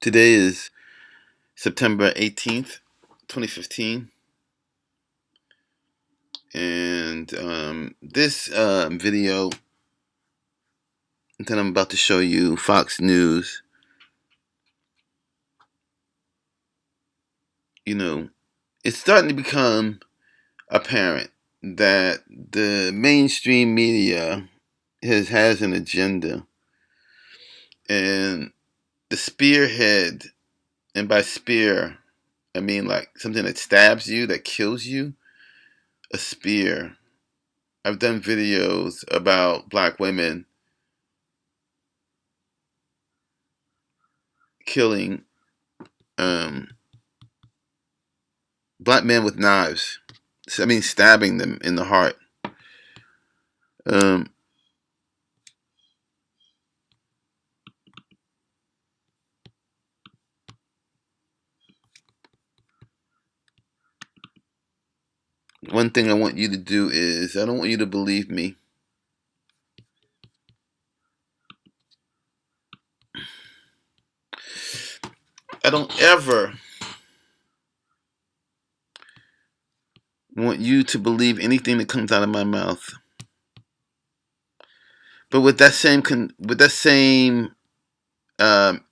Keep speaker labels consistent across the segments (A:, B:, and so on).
A: Today is September 18th, 2015, and this video that I'm about to show you, Fox News, it's starting to become apparent that the mainstream media has an agenda, and the spearhead, and by spear, I mean like something that stabs you, that kills you, a spear. I've done videos about black women killing black men with knives. I mean, stabbing them in the heart. Um, One thing I want you to do is, I don't want you to believe me. I don't ever want you to believe anything that comes out of my mouth. But with that same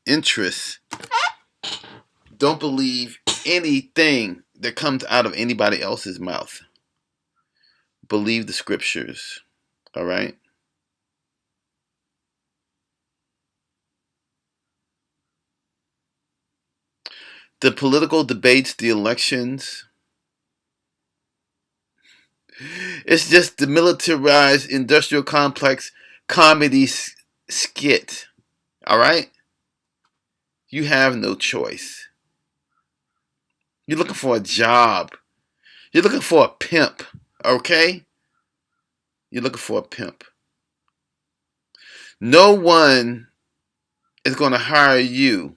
A: interest, don't believe anything that comes out of anybody else's mouth. Believe the scriptures. All right? The political debates, the elections, it's just the militarized industrial complex comedy skit. All right? You have no choice. You're looking for a job. You're looking for a pimp. Okay? You're looking for a pimp. No one is going to hire you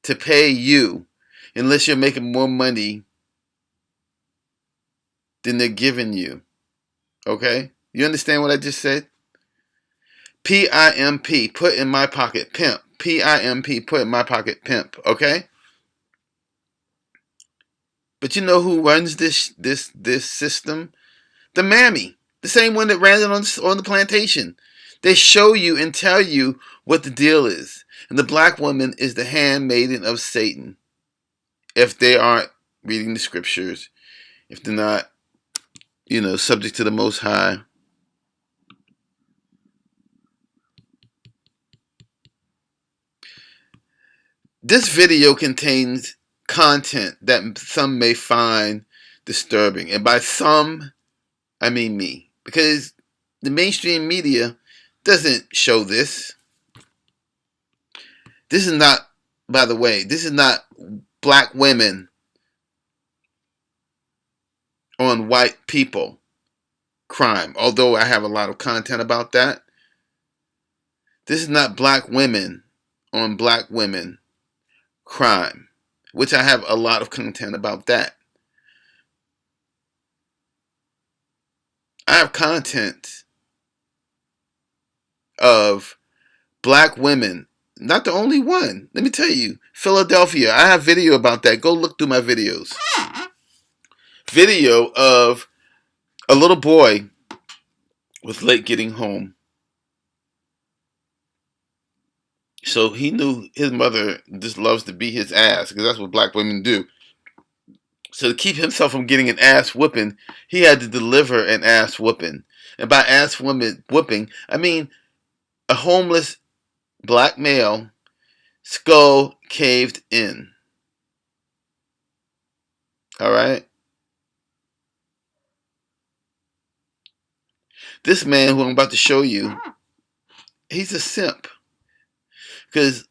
A: to pay you unless you're making more money than they're giving you. Okay? You understand what I just said? P-I-M-P, put in my pocket, pimp. P-I-M-P, put in my pocket, pimp. Okay? But you know who runs this system? The mammy. The same one that ran it on the plantation. They show you and tell you what the deal is. And the black woman is the handmaiden of Satan. If they aren't reading the scriptures, if they're not, subject to the Most High. This video contains content that some may find disturbing. And by some, I mean me. Because the mainstream media doesn't show this. This is not, by the way, this is not black women on white people crime. Although I have a lot of content about that. This is not black women on black women crime, which I have a lot of content about that. I have content of black women, not the only one. Let me tell you, Philadelphia, I have video about that. Go look through my videos. Video of a little boy was late getting home. So he knew his mother just loves to beat his ass, because that's what black women do. So to keep himself from getting an ass whooping, he had to deliver an ass whooping. And by ass whooping, I mean a homeless black male, skull caved in. All right? This man who I'm about to show you, he's a simp. Because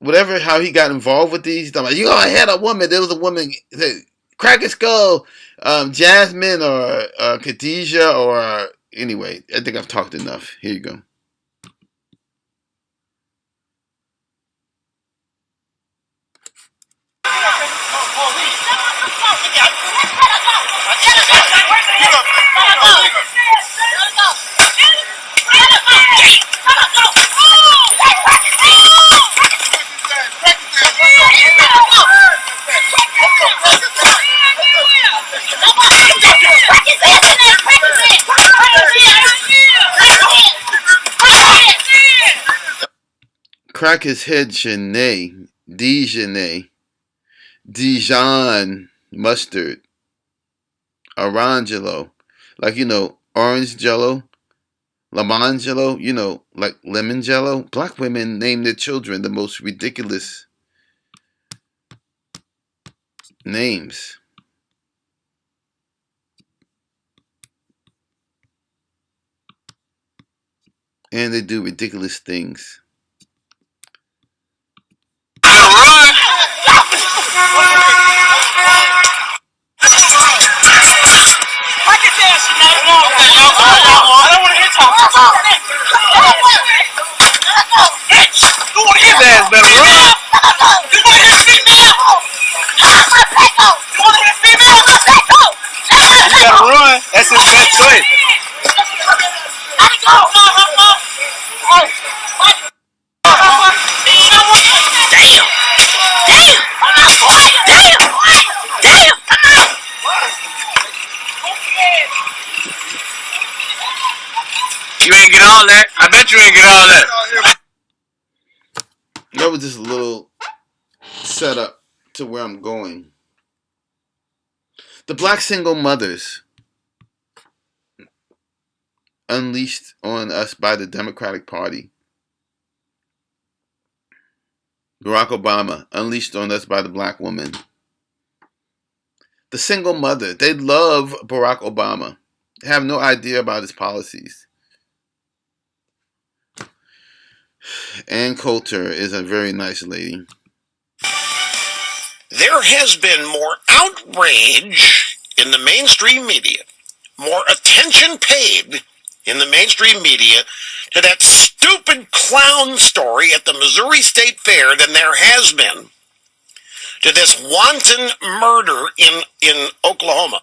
A: how he got involved with these, you know, I had a woman, there was a woman, crack a skull, Jasmine or Khadijah or, anyway, I think I've talked enough. Here you go. crack his head, Dijon mustard, Orangelo, like orange Jello, lemon Jello, like lemon Jello. Black women name their children the most ridiculous names. And they do ridiculous things.
B: That's his best choice. You ain't get all that. I bet you ain't get all that.
A: That was just a little setup to where I'm going. The black single mothers unleashed on us by the Democratic Party. Barack Obama unleashed on us by the black woman. The single mother, they love Barack Obama. They have no idea about his policies. Ann Coulter is a very nice lady.
C: There has been more outrage in the mainstream media, more attention paid in the mainstream media to that stupid clown story at the Missouri State Fair than there has been to this wanton murder in Oklahoma.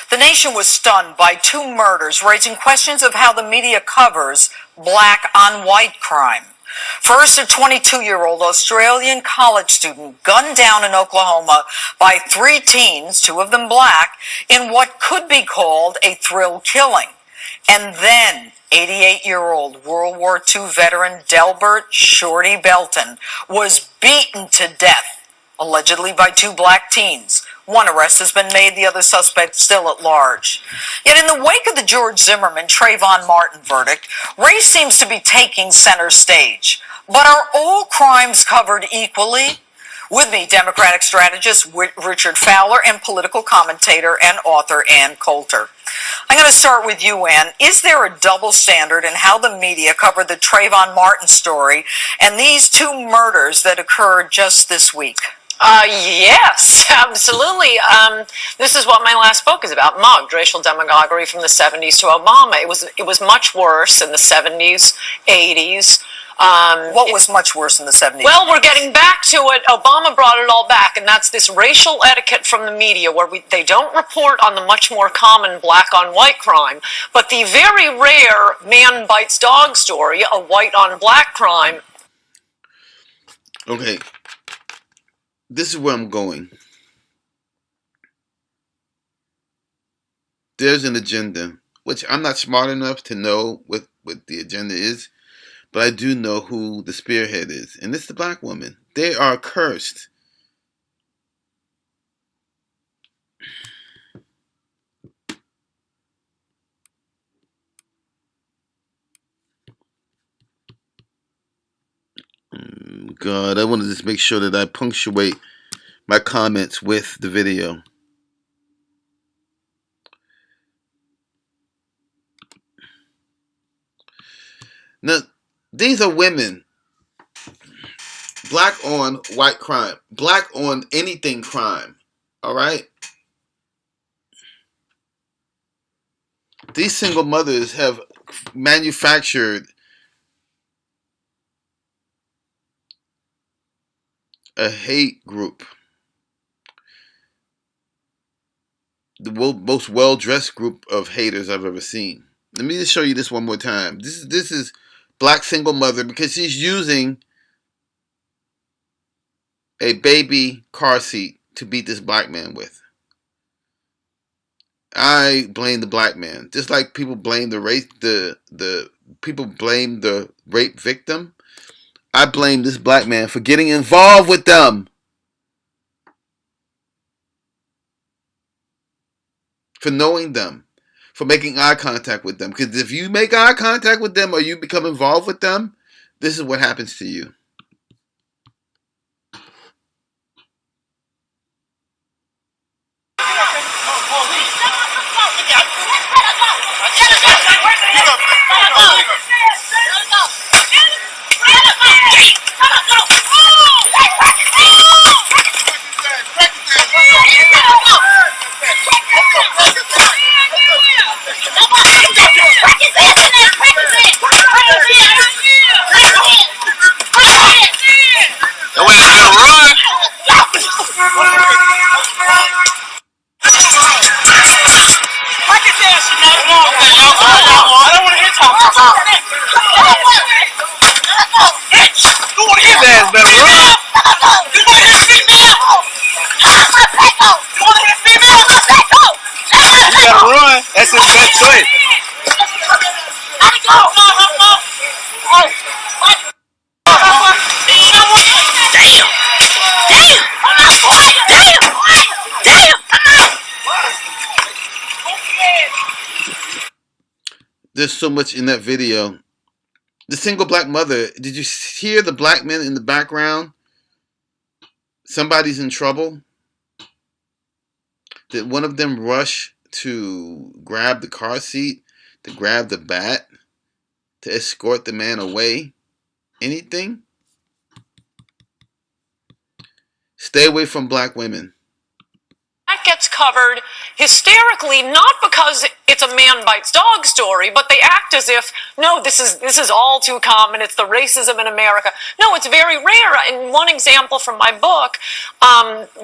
D: The nation was stunned by two murders, raising questions of how the media covers black on white crime. First, a 22-year-old Australian college student gunned down in Oklahoma by three teens, two of them black, in what could be called a thrill killing. And then 88-year-old World War II veteran Delbert Shorty Belton was beaten to death, allegedly by two black teens. One arrest has been made, the other suspect still at large. Yet in the wake of the George Zimmerman, Trayvon Martin verdict, race seems to be taking center stage. But are all crimes covered equally? With me, Democratic strategist Richard Fowler and political commentator and author Ann Coulter. I'm going to start with you, Ann. Is there a double standard in how the media covered the Trayvon Martin story and these two murders that occurred just this week?
E: Yes, absolutely. This is what my last book is about, mugged, racial demagoguery from the 70s to Obama. It was much worse in the 70s, 80s.
D: What was much worse in the 70s?
E: Well, we're getting back to it. Obama brought it all back, and that's this racial etiquette from the media where they don't report on the much more common black on white crime, but the very rare man bites dog story, a white on black crime.
A: Okay. This is where I'm going. There's an agenda, which I'm not smart enough to know what the agenda is, but I do know who the spearhead is, and it's the black woman. They are cursed. God, I want to just make sure that I punctuate my comments with the video. Now, these are women. Black on white crime. Black on anything crime. Alright? These single mothers have manufactured a hate group. The most well-dressed group of haters I've ever seen. Let me just show you this one more time. This is black single mother because she's using a baby car seat to beat this black man with. I blame the black man. Just like people blame the people blame the rape victim. I blame this black man for getting involved with them. For knowing them. For making eye contact with them. Because if you make eye contact with them or you become involved with them, this is what happens to you.
B: That way I gotta run. I don't want to hit Tom. You want to hit his ass, better run. You want to hit female? You want to hit female? You gotta run. That's his best choice.
A: There's so much in that video. The single black mother, did you hear the black men in the background? Somebody's in trouble. Did one of them rush to grab the car seat, to grab the bat, to escort the man away? Anything? Stay away from black women.
E: That gets covered hysterically, not because it's a man bites dog story, but they act as if, no, this is all too common. It's the racism in America. No, it's very rare. In one example from my book,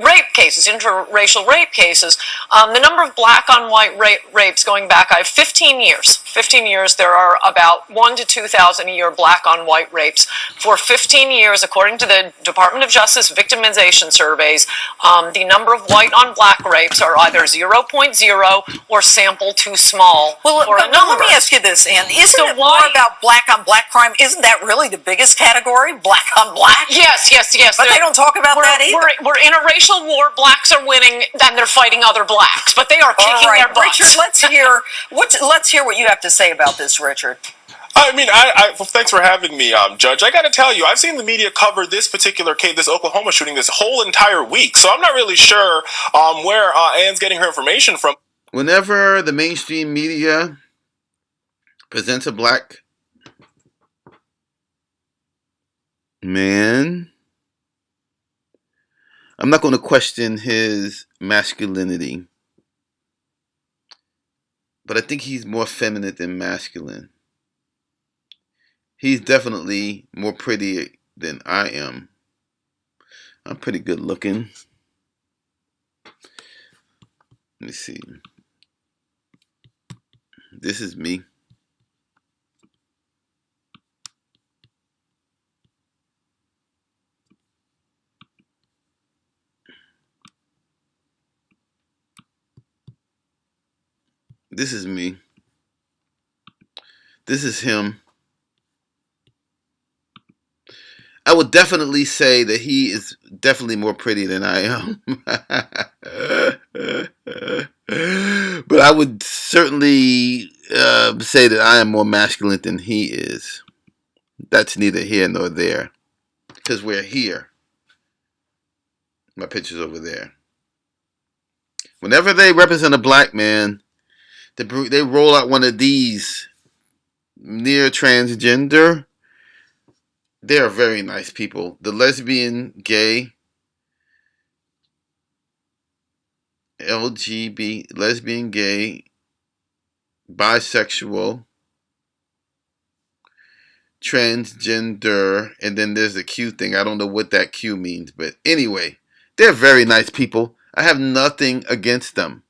E: rape cases, interracial rape cases, the number of black on white rapes going back, I have 15 years. 15 years, there are about 1,000 to 2,000 a year black on white rapes. For 15 years, according to the Department of Justice victimization surveys, the number of white on black rapes are either 0.0 or sample too small.
D: Well, but let me ask you this, Ann. Isn't it more about black on black crime? Isn't that really the biggest category, black on black?
E: Yes.
D: But they don't talk about that either.
E: We're in a racial war. Blacks are winning, and they're fighting other blacks, but they are kicking their butts.
D: Richard, let's hear what you have to say about this, Richard.
F: I mean, well, thanks for having me, Judge. I got to tell you, I've seen the media cover this particular case, this Oklahoma shooting, this whole entire week. So I'm not really sure where Ann's getting her information from.
A: Whenever the mainstream media presents a black man, I'm not going to question his masculinity, but I think he's more feminine than masculine. He's definitely more pretty than I am. I'm pretty good looking. Let me see. This is me. This is me. This is him. I would definitely say that he is definitely more pretty than I am. But I would certainly say that I am more masculine than he is. That's neither here nor there. Because we're here. My picture's over there. Whenever they represent a black man, they roll out one of these near transgender. They are very nice people. The lesbian, gay, lesbian, gay, bisexual, transgender, and then there's the Q thing. I don't know what that Q means, but anyway, they're very nice people. I have nothing against them.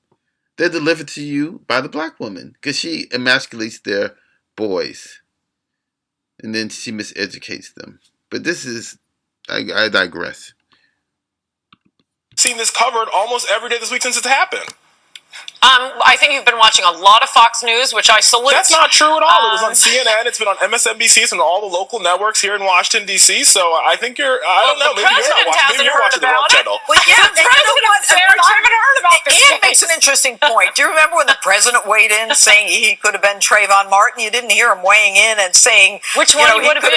A: They're delivered to you by the black woman because she emasculates their boys. And then she miseducates them. But this is, I digress.
F: Seen this covered almost every day this week since it's happened.
E: I think you've been watching a lot of Fox News, which I salute.
F: That's not true at all. It was on CNN. It's been on MSNBC. It's been on all the local networks here in Washington, D.C. So I think you're, I don't know, maybe you're not watching. Maybe you're watching the wrong channel.
E: Well, yeah, the president haven't heard about this case.
D: Makes an interesting point. Do you remember when the president weighed in saying he could have been Trayvon Martin? You didn't hear him weighing in and saying
E: which one he would have been.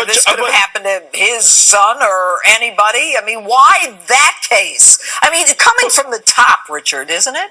D: This could have happened to his son or anybody. I mean, why that case? I mean, coming from the top, Richard, isn't it?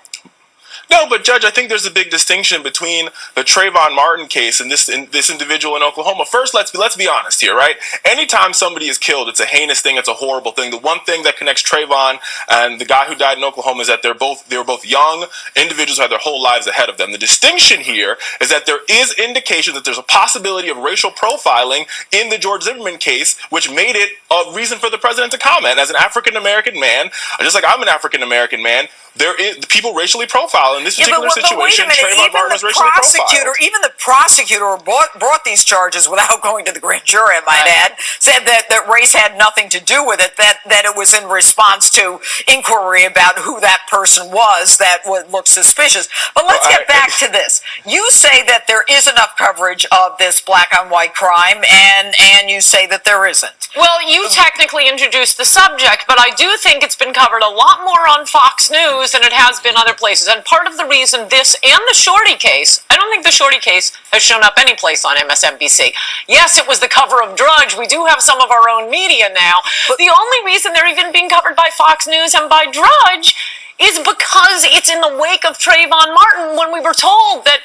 F: No, but Judge, I think there's a big distinction between the Trayvon Martin case and this individual in Oklahoma. First, let's be honest here, right? Anytime somebody is killed, it's a heinous thing. It's a horrible thing. The one thing that connects Trayvon and the guy who died in Oklahoma is that they were both young individuals who had their whole lives ahead of them. The distinction here is that there is indication that there's a possibility of racial profiling in the George Zimmerman case, which made it a reason for the president to comment. As an African American man, just like I'm an African American man, there is people racially profile in this particular situation. Trayvon Martin was racially profiled.
D: Even the prosecutor brought these charges without going to the grand jury, I might add, said that race had nothing to do with it, that it was in response to inquiry about who that person was that would look suspicious. But let's get back to this. You say that there is enough coverage of this black on white crime, and you say that there isn't.
E: Well, you technically introduced the subject, but I do think it's been covered a lot more on Fox News than it has been other places. And part of the reason this and the Shorty case, I don't think the Shorty case has shown up any place on MSNBC. Yes, it was the cover of Drudge. We do have some of our own media now. But the only reason they're even being covered by Fox News and by Drudge is because it's in the wake of Trayvon Martin, when we were told that,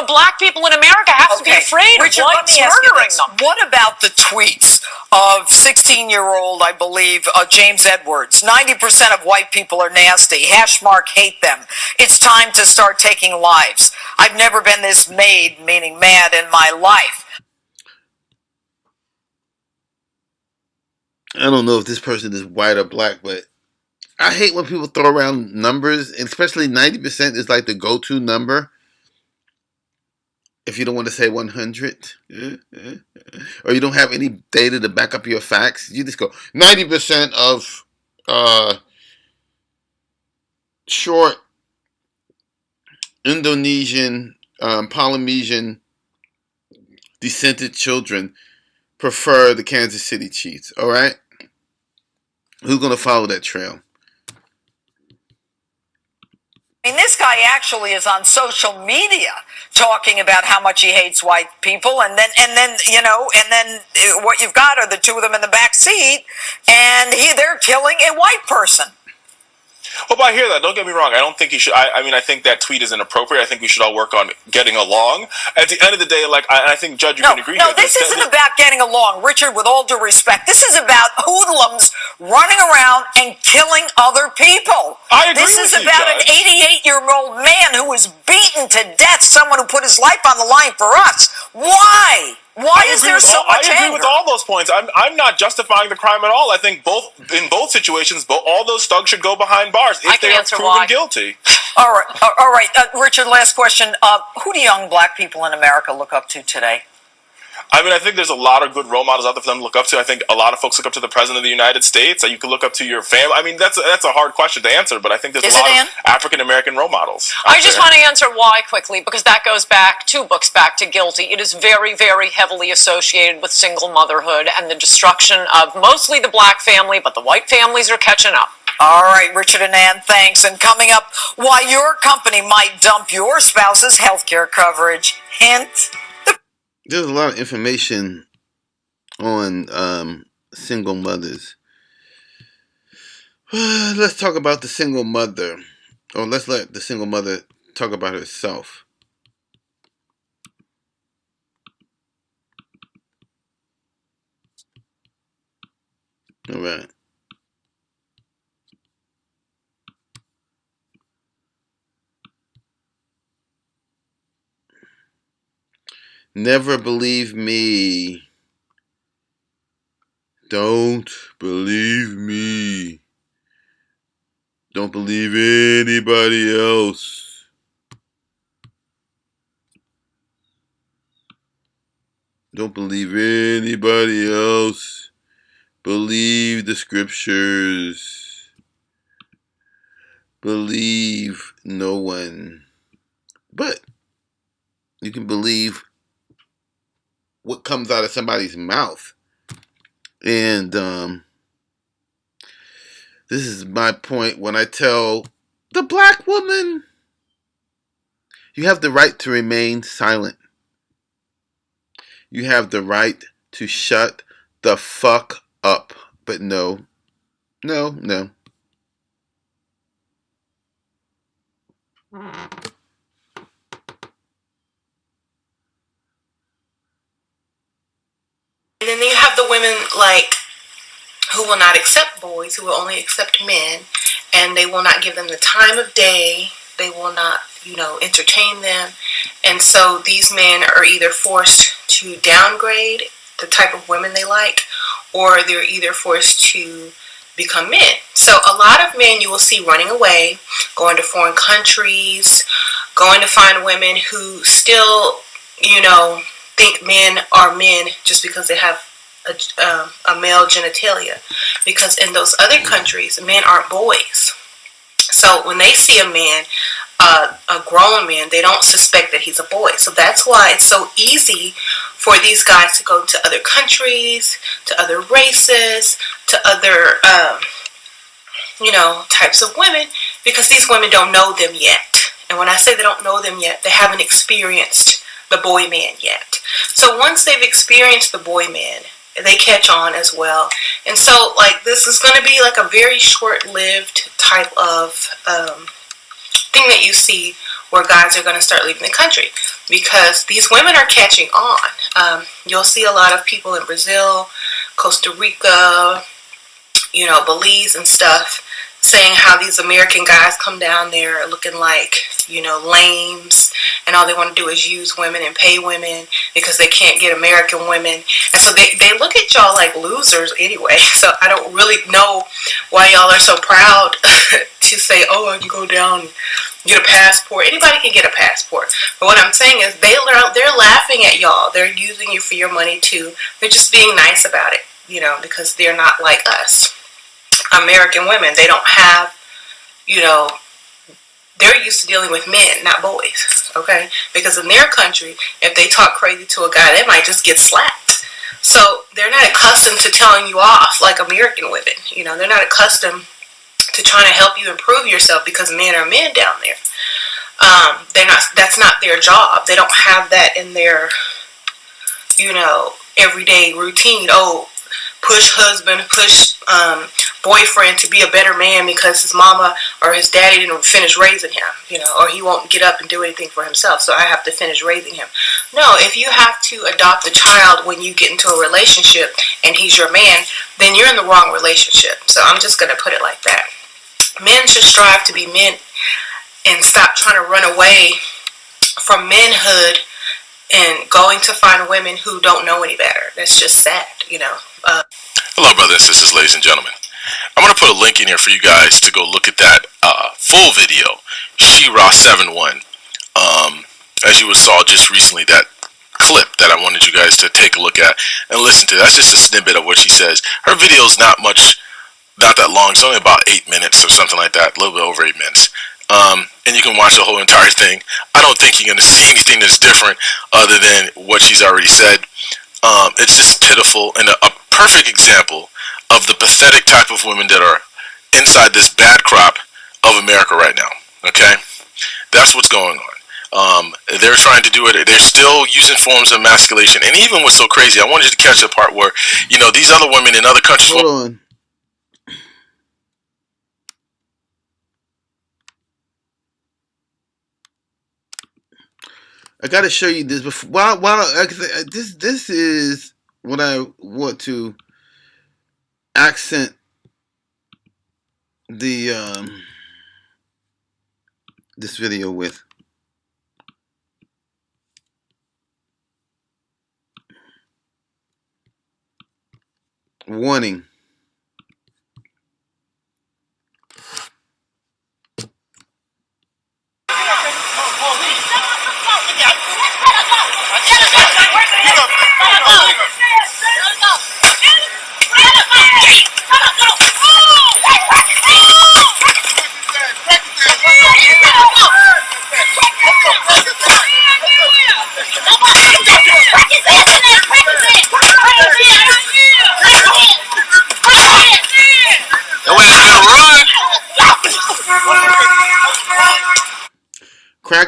E: black people in America have to be afraid of whites murdering them.
D: What about the tweets of 16-year-old, I believe, James Edwards? 90% of white people are nasty. # hate them. It's time to start taking lives. I've never been this meaning mad in my life.
A: I don't know if this person is white or black, but I hate when people throw around numbers, and especially 90% is like the go-to number. If you don't want to say 100, or you don't have any data to back up your facts, you just go 90% of short Indonesian, Polynesian descended children prefer the Kansas City Chiefs. All right, who's going to follow that trail?
D: I mean, this guy actually is on social media talking about how much he hates white people, and then what you've got are the two of them in the back seat, and they're killing a white person.
F: Well, but I hear that. Don't get me wrong. I don't think you should. I mean, I think that tweet is inappropriate. I think we should all work on getting along. At the end of the day, I think, Judge, you can agree.
D: No, this isn't about getting along, Richard. With all due respect, this is about hoodlums running around and killing other people.
F: I agree
D: This
F: with
D: is
F: you,
D: about
F: Judge.
D: an 88-year-old man who was beaten to death. Someone who put his life on the line for us. Why? Why is there so much anger?
F: I agree with all those points. I'm not justifying the crime at all. I think in both situations, all those thugs should go behind bars if they are proven guilty.
D: All right. Richard, last question. Who do young black people in America look up to today?
F: I mean, I think there's a lot of good role models out there for them to look up to. I think a lot of folks look up to the President of the United States. You can look up to your family. I mean, that's a hard question to answer, but I think there's a lot of African-American role models.
E: I just want to answer why quickly, because that goes back 2 books back to Guilty. It is very, very heavily associated with single motherhood and the destruction of mostly the black family, but the white families are catching up.
D: All right, Richard and Ann, thanks. And coming up, why your company might dump your spouse's health care coverage. Hint.
A: There's a lot of information on single mothers. Let's talk about the single mother. Or let's let the single mother talk about herself. All right. Never believe me. Don't believe me. Don't believe anybody else. Don't believe anybody else. Believe the scriptures. believe no one, but you can believe what comes out of somebody's mouth. And this is my point when I tell the black woman, you have the right to remain silent. You have the right to shut the fuck up. But no.
G: And then you have the women like who will not accept boys, who will only accept men, and they will not give them the time of day. They will not, entertain them. And so these men are either forced to downgrade the type of women they like, or they're either forced to become men. So a lot of men you will see running away, going to foreign countries, going to find women who still, think men are men just because they have a male genitalia, because in those other countries men aren't boys. So when they see a man, a grown man, they don't suspect that he's a boy. So that's why it's so easy for these guys to go to other countries, to other races, to other types of women, because these women don't know them yet. And when I say they don't know them yet, they haven't experienced the boy man yet. So once they've experienced the boy man, they catch on as well. And so this is going to be like a very short-lived type of thing that you see, where guys are going to start leaving the country, because these women are catching on. You'll see a lot of people in Brazil, Costa Rica, Belize and stuff, saying how these American guys come down there looking like, lames, and all they want to do is use women and pay women because they can't get American women. And so they look at y'all like losers anyway. So I don't really know why y'all are so proud to say, oh, I can go down and get a passport. Anybody can get a passport. But what I'm saying is they're laughing at y'all. They're using you for your money too. They're just being nice about it, because they're not like us. American women, they don't have, they're used to dealing with men, not boys, okay? Because in their country, if they talk crazy to a guy, they might just get slapped. So they're not accustomed to telling you off like American women. They're not accustomed to trying to help you improve yourself, because men are men down there. That's not their job. They don't have that in their, everyday routine. Oh, push husband, push boyfriend to be a better man because his mama or his daddy didn't finish raising him, or he won't get up and do anything for himself, so I have to finish raising him. No, if you have to adopt a child when you get into a relationship and he's your man, then you're in the wrong relationship. So I'm just going to put it like that. Men should strive to be men and stop trying to run away from manhood and going to find women who don't know any better. That's just sad,
H: Hello, brothers and sisters, ladies and gentlemen. I'm going to put a link in here for you guys to go look at that full video, She-Ra-71. As you saw just recently, that clip that I wanted you guys to take a look at and listen to. That's just a snippet of what she says. Her video is not that long. It's only about 8 minutes or something like that, a little bit over 8 minutes. And you can watch the whole entire thing. I don't think you're going to see anything that's different other than what she's already said. It's just pitiful and a perfect example of the pathetic type of women that are inside this bad crop of America right now. Okay? That's what's going on. They're trying to do it. They're still using forms of emasculation. And even what's so crazy, I wanted you to catch the part where, these other women in other countries...
A: Hold on. I got to show you this before. This is what I want to accent the this video with. Warning.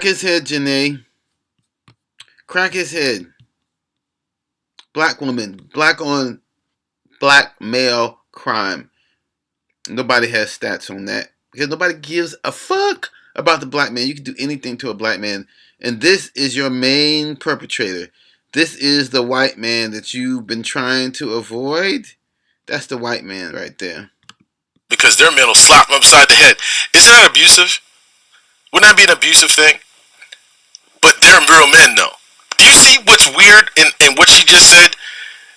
A: his head, Janae. Crack his head. Black woman. Black on black male crime. Nobody has stats on that. Because nobody gives a fuck about the black man. You can do anything to a black man. And this is your main perpetrator. This is the white man that you've been trying to avoid. That's the white man right there.
H: Because their men will slap them upside the head. Isn't that abusive? Wouldn't that be an abusive thing? But they're real men, though. Do you see what's weird in what she just said?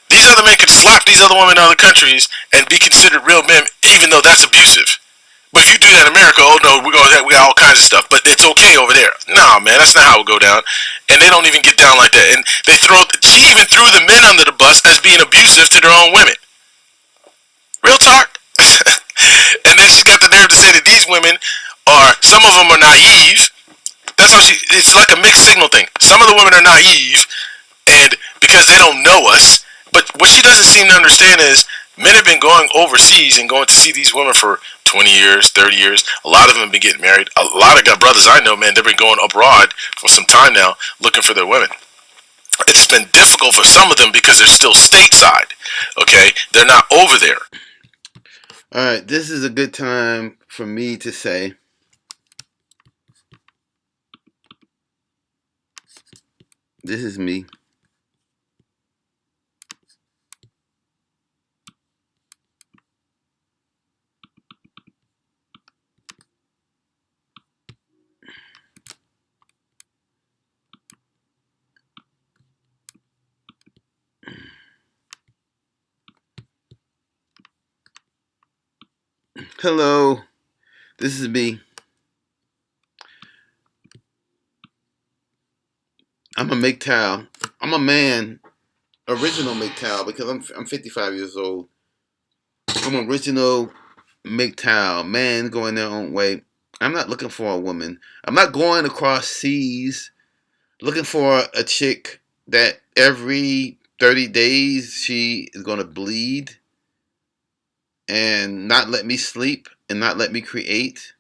H: These other men could slap these other women in other countries and be considered real men, even though that's abusive. But if you do that in America, oh no, we got all kinds of stuff. But it's okay over there. Nah, man, that's not how it go down. And they don't even get down like that. And she even threw the men under the bus as being abusive to their own women. Real talk. And then she's got the nerve to say that these women some of them are naive. That's how it's like a mixed signal thing. Some of the women are naive, and because they don't know us. But what she doesn't seem to understand is men have been going overseas and going to see these women for 20 years, 30 years. A lot of them have been getting married. A lot of brothers I know, man, they've been going abroad for some time now looking for their women. It's been difficult for some of them because they're still stateside, okay? They're not over there.
A: All right, this is a good time for me to say, this is me. Hello, this is me. I'm a Mgtow. I'm a man, original Mgtow, because I'm 55 years old. I'm original Mgtow, man going their own way. I'm not looking for a woman. I'm not going across seas looking for a chick that every 30 days she is going to bleed and not let me sleep and not let me create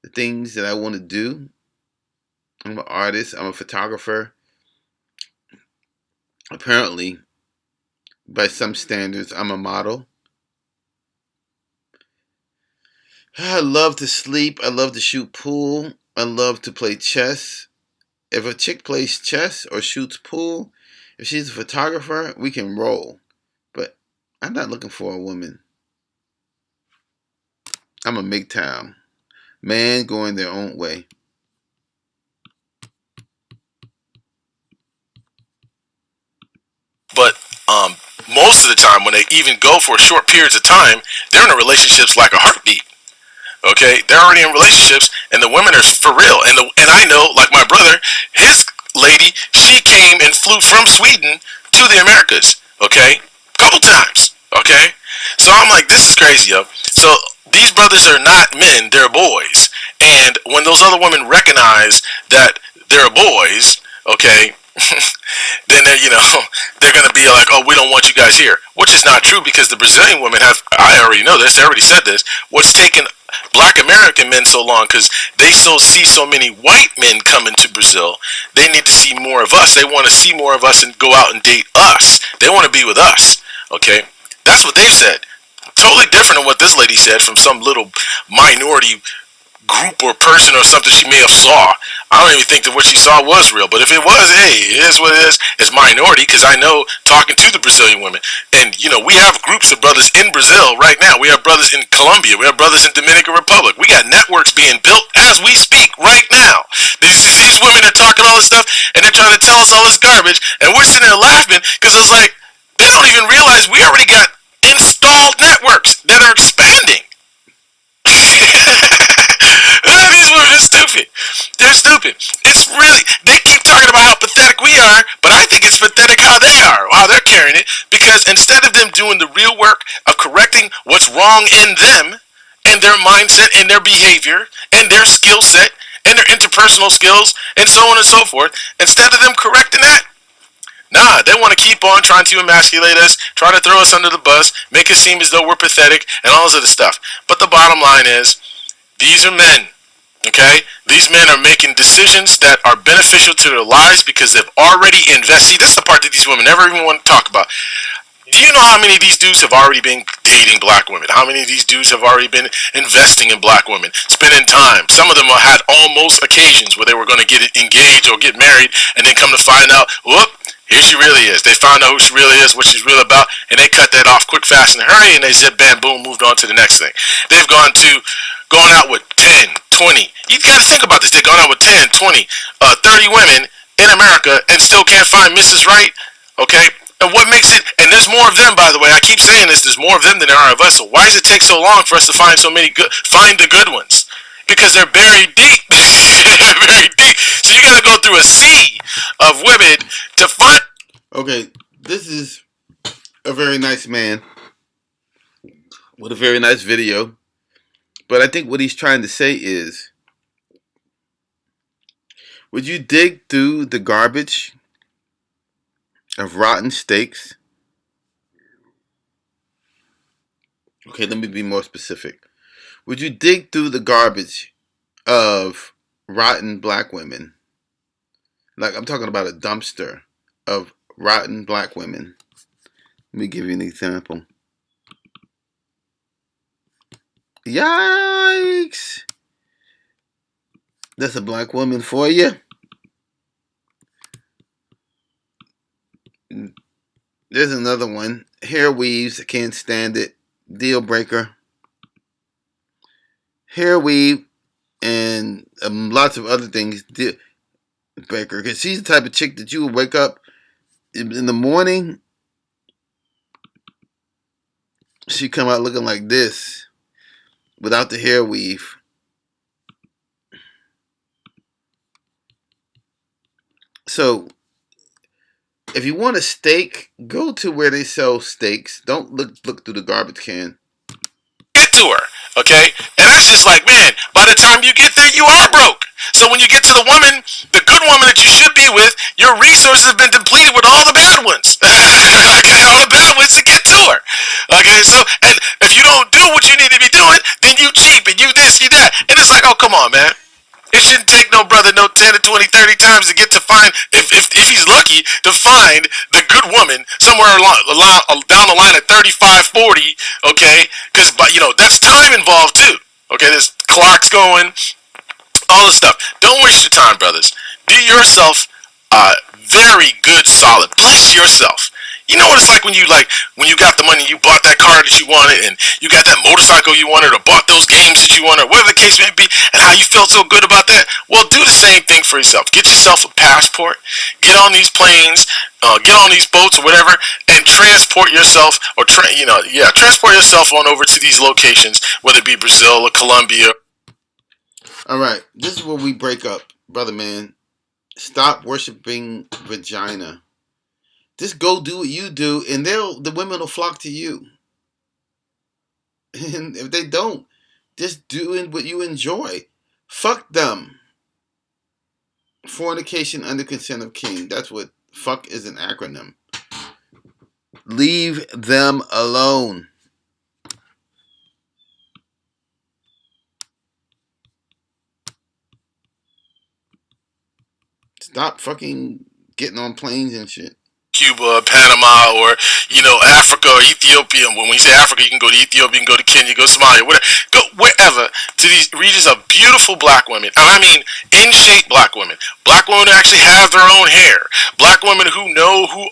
A: the things that I want to do. I'm an artist. I'm a photographer. Apparently, by some standards, I'm a model. I love to sleep. I love to shoot pool. I love to play chess. If a chick plays chess or shoots pool, if she's a photographer, we can roll. But I'm not looking for a woman. I'm a Mgtow. Man going their own way.
H: But most of the time, when they even go for short periods of time, they're in a relationships like a heartbeat. Okay, they're already in relationships, and the women are for real. And I know, like my brother, his lady, she came and flew from Sweden to the Americas. Okay, couple times. Okay, so I'm like, this is crazy, yo. So these brothers are not men; they're boys. And when those other women recognize that they're boys, okay, then they're gonna be like, oh, we don't want you guys here, which is not true because the Brazilian women have. I already know this. They already said this. What's taken Black American men so long because they see so many white men coming to Brazil. They need to see more of us. They want to see more of us and go out and date us. They want to be with us. Okay, that's what they've said. Totally different than what this lady said from some little minority group or person or something she may have saw. I don't even think that what she saw was real. But if it was, hey, it is what it is. It's minority because I know talking to the Brazilian women. And, we have groups of brothers in Brazil right now. We have brothers in Colombia. We have brothers in Dominican Republic. We got networks being built as we speak right now. These women are talking all this stuff and they're trying to tell us all this garbage. And we're sitting there laughing because it's like they don't even realize we already got installed networks that are expanding. These women are stupid. They're stupid. It's really, they keep talking about how pathetic we are, but I think it's pathetic how they are, how they're carrying it, because instead of them doing the real work of correcting what's wrong in them, and their mindset, and their behavior, and their skill set, and their interpersonal skills, and so on and so forth, instead of them correcting that, nah, they want to keep on trying to emasculate us, trying to throw us under the bus, make it seem as though we're pathetic, and all this other stuff. But the bottom line is, these are men, okay? These men are making decisions that are beneficial to their lives because they've already invested. See, that's the part that these women never even want to talk about. Do you know how many of these dudes have already been dating black women? How many of these dudes have already been investing in black women, spending time? Some of them had almost occasions where they were going to get engaged or get married, and then come to find out, whoop, here she really is. They found out who she really is, what she's really about, and they cut that off quick, fast, and hurry, and they zip, bam, boom, moved on to the next thing. They've gone out with 10, 20. You got to think about this. They've gone out with 10, 20, 30 women in America and still can't find Mrs. Right, okay? And what makes it, and there's more of them, by the way, I keep saying this, there's more of them than there are of us, so why does it take so long for us to find find the good ones? Because they're buried deep. They're buried deep. So you gotta go through a sea of women to find.
A: Okay, this is a very nice man with a very nice video. But I think what he's trying to say is, would you dig through the garbage of rotten steaks? Okay, let me be more specific. Would you dig through the garbage of rotten black women? Like, I'm talking about a dumpster of rotten black women. Let me give you an example. Yikes! That's a black woman for you. There's another one. Hair weaves. I can't stand it. Deal breaker. Hair weave and lots of other things. Deal breaker. Because she's the type of chick that you would wake up in the morning. She come out looking like this without the hair weave. So, if you want a steak, go to where they sell steaks. Don't look through the garbage can.
H: Get to her, okay? And that's just like, man, by the time you get there, you are broke. So when you get to the woman, the good woman that you should be with, your resources have been depleted with all the bad ones. Okay, all the bad ones to get to her. Okay, so, and if you don't do what you need to be doing, then you cheap and you this, you that. And it's like, oh, come on, man. It shouldn't take no brother no 10 to 20, 30 times to get to find, if he's lucky, to find the good woman somewhere down the line at 35, 40, okay? Because, that's time involved too. Okay, there's clocks going, all this stuff. Don't waste your time, brothers. Do yourself very good, solid. Bless yourself. You know what it's like when you got the money, you bought that car that you wanted, and you got that motorcycle you wanted, or bought those games that you wanted, whatever the case may be, and how you felt so good about that. Well, do the same thing for yourself. Get yourself a passport. Get on these planes. Get on these boats or whatever, and transport yourself, transport yourself on over to these locations, whether it be Brazil or Colombia.
A: All right, this is where we break up, brother man. Stop worshiping vagina. Just go do what you do, and the women will flock to you. And if they don't, just doing what you enjoy. Fuck them. Fornication under consent of king. That's what fuck is an acronym. Leave them alone. Stop fucking getting on planes and shit.
H: Cuba, Panama, or Africa or Ethiopia. When we say Africa, you can go to Ethiopia, you can go to Kenya, go to Somalia, whatever. Go wherever to these regions of beautiful black women. And I mean in shape black women. Black women who actually have their own hair. Black women who know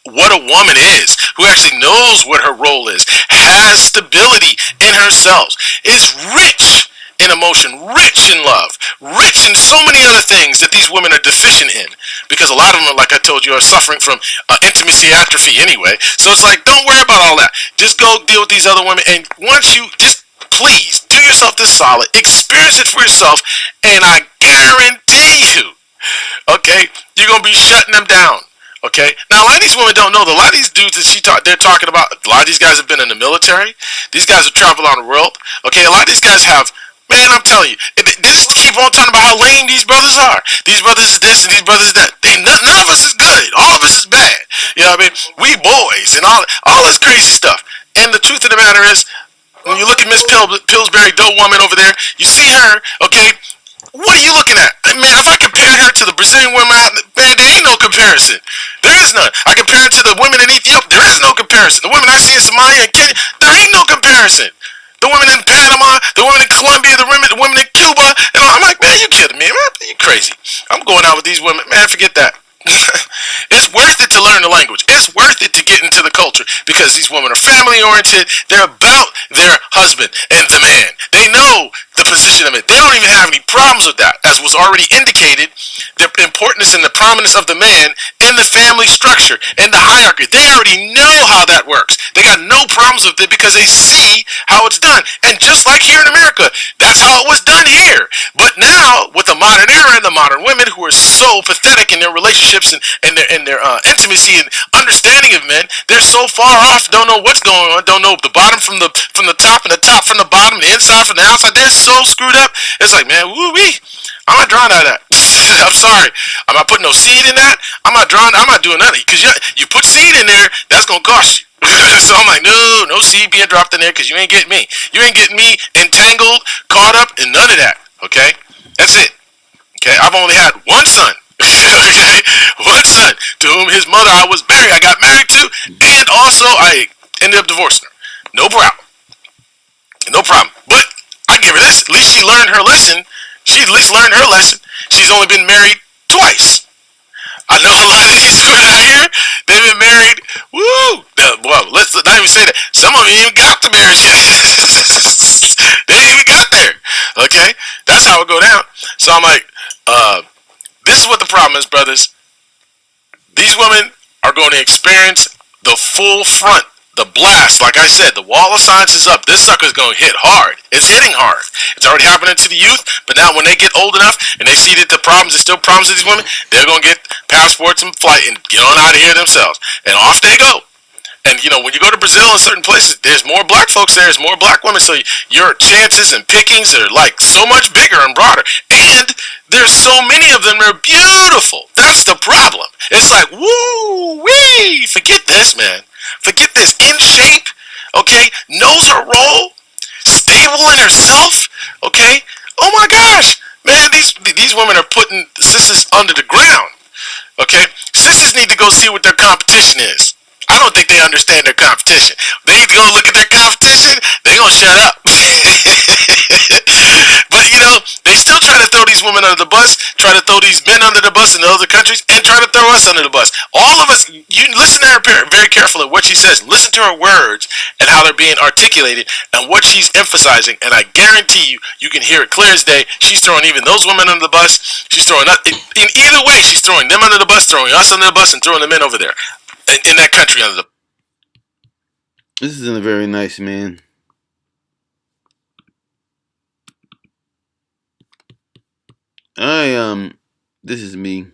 H: what a woman is, who actually knows what her role is, has stability in herself, is rich in emotion, rich in love, rich in so many other things that these women are deficient in. Because a lot of them, like I told you, are suffering from intimacy atrophy anyway. So it's like, don't worry about all that. Just go deal with these other women. And once you just, please, do yourself this solid. Experience it for yourself. And I guarantee you, okay, you're going to be shutting them down. Okay, now a lot of these women don't know that a lot of these dudes that they're talking about, a lot of these guys have been in the military. These guys have traveled around the world. Okay, a lot of these guys have, man, I'm telling you, this keep on talking about how lame these brothers are. These brothers is this and these brothers is that. None of us is good. All of us is bad. You know what I mean? We boys and all this crazy stuff. And the truth of the matter is, when you look at Miss Pillsbury, dope woman over there, you see her, okay, What are you looking at? Man, if I compare her to the Brazilian women out, man, there ain't no comparison. There is none. I compare her to the women in Ethiopia. There is no comparison. The women I see in Somalia and Kenya, there ain't no comparison. The women in Panama, the women in Colombia, the women in Cuba, and I'm like, man, you kidding me, man? You crazy? I'm going out with these women, man. Forget that. It's worth it to learn the language. It's worth it to get into the culture because these women are family oriented. They're about their husband and the man. They know the position of it. They don't even have any problems with that, as was already indicated. The importance and the prominence of the man in the family structure and the hierarchy. They already know how that works. They got no problems with it because they see how it's done. And just like here in America, that's how it was done here. But now, with the modern era and the modern women who are so pathetic in their relationships and their intimacy and understanding of men, they're so far off, don't know what's going on, don't know the bottom from the top and the top from the bottom, the inside from the outside. They're so screwed up. It's like, man, woo wee. I'm not drawing out of that. I'm sorry. I'm not putting no seed in that. I'm not doing nothing. Because you put seed in there, that's going to cost you. So I'm like, no seed being dropped in there because you ain't getting me. You ain't getting me entangled, caught up, and none of that. Okay? That's it. Okay? I've only had one son. Okay? One son to whom his mother I got married to, and also I ended up divorcing her. No problem. No problem. But I give her this. At least she learned her lesson. She at least learned her lesson. She's only been married twice. I know a lot of these women out here, they've been married, woo! Well, let's not even say that. Some of them even got the marriage yet. They ain't even got there. Okay? That's how it go down. So I'm like, this is what the problem is, brothers. These women are going to experience the full front, the blast. Like I said, the wall of science is up. This sucker's going to hit hard. It's hitting hard. It's already happening to the youth, but now when they get old enough and they see that the problems are still problems with these women, they're going to get passports and flight and get on out of here themselves. And off they go. And when you go to Brazil and certain places, there's more black folks there, there's more black women, so your chances and pickings are like so much bigger and broader. And there's so many of them that are beautiful. That's the problem. It's like, woo wee, forget this, man. Forget this. In shape, okay, knows her role, stable in herself, okay. Oh my gosh, man, these women are putting sisters under the ground. Okay, sisters need to go see what their competition is. I don't think they understand their competition. They go look at their competition, they gonna shut up. But they still try to throw these women under the bus, try to throw these men under the bus in other countries, and try to throw us under the bus. All of us, you listen to her very carefully what she says. Listen to her words and how they're being articulated and what she's emphasizing. And I guarantee you can hear it clear as day. She's throwing even those women under the bus. She's throwing in either way. She's throwing them under the bus, throwing us under the bus, and throwing the men over there in that country under the.
A: This isn't a very nice man. This is me.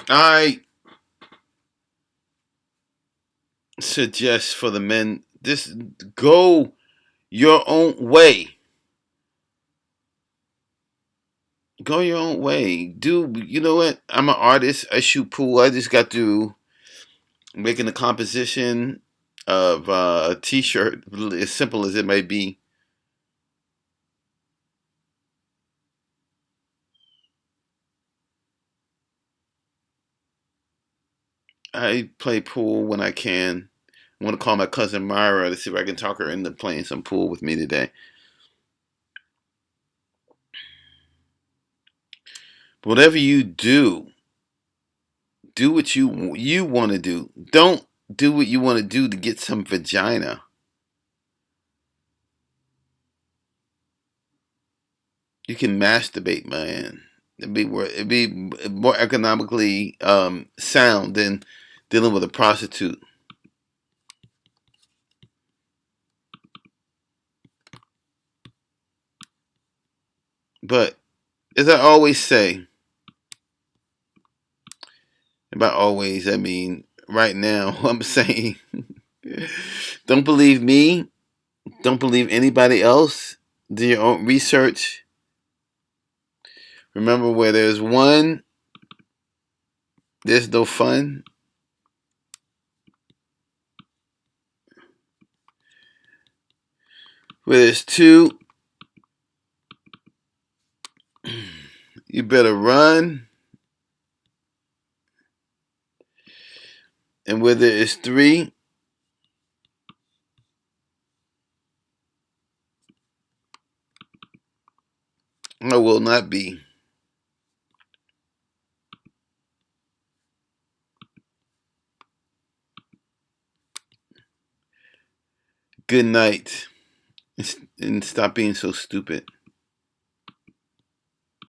A: I suggest for the men, go your own way. Go your own way. You know what? I'm an artist. I shoot pool. I just got to making a composition of a t-shirt, as simple as it may be. I play pool when I can. I want to call my cousin Myra to see if I can talk her into playing some pool with me today. But whatever you do what you want to do. Don't do what you want to do to get some vagina. You can masturbate, man. It'd be more economically sound than dealing with a prostitute. But as I always say, by always I mean right now, I'm saying, don't believe me. Don't believe anybody else. Do your own research. Remember, where there's one, there's no fun. Where there's two, You better run. And whether it's 3, or will not be. Good night. And stop being so stupid.